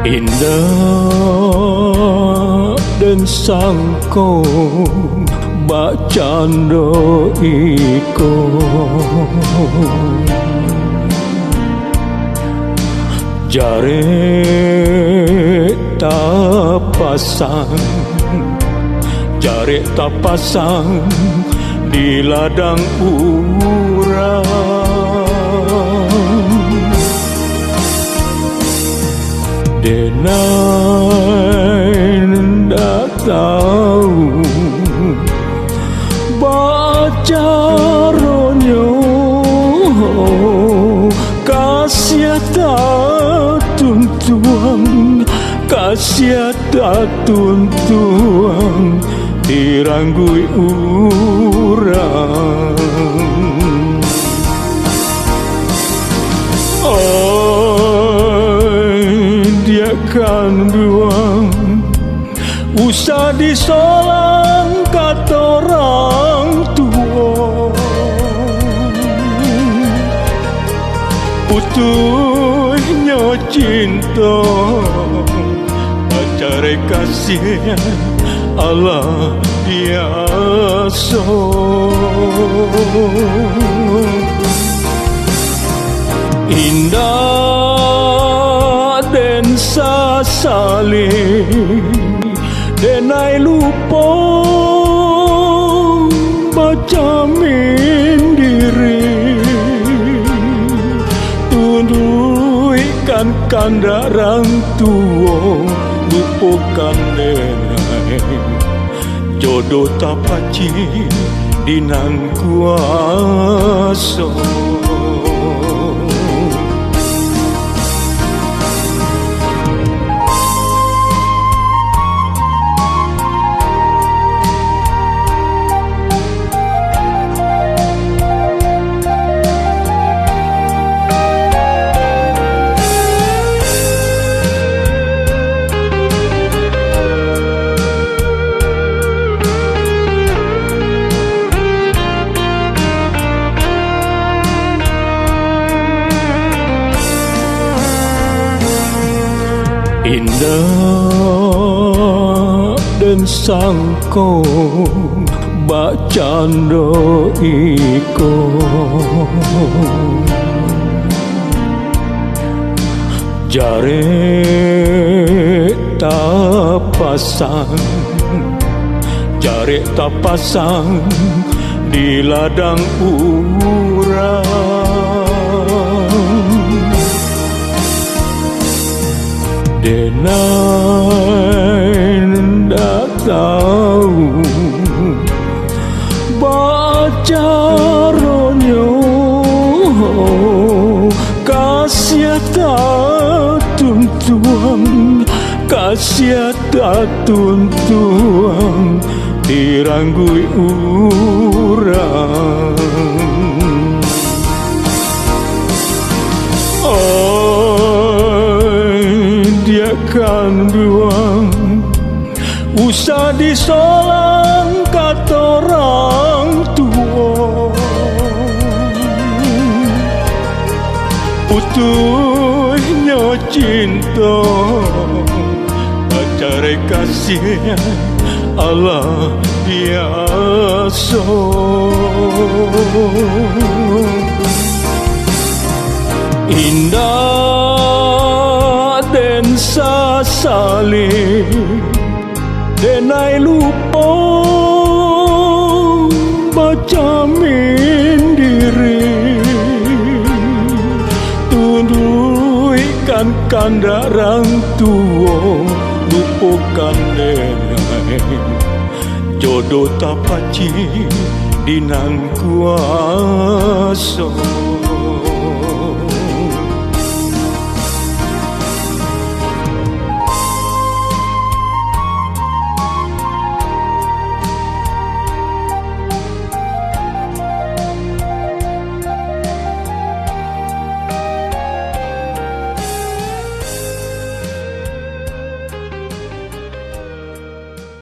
Indah dan sangko bacando iko jare tak pasang di ladang urang. Denai ndak tahu baca ronyo kasih tak tuntuang, kasih tak tuntuang diranggui urang. Dia kan buang usah disolang kata orang tua, putusnya cinta cari kasih Allah biasa. Indah dan sasali denai lupa baca mindiri tunduikan kandarang tua lupakan denai jodoh tak paci dinang kuasa. Indah dan sangko bacando iko jare tak pasang di ladang urang. Denai ndak tahu baca ronyo kasih tak tuntuang, kasih tak tuntuang diranggui urang. Dia kan buang usah disolang kata orang tua, putusnya cinta cari kasih Allah biasa. Indah dan sasali denai lupa baca mindiri tunduikan kandarang tua lupakan denai jodoh tak paci dinang kuasa.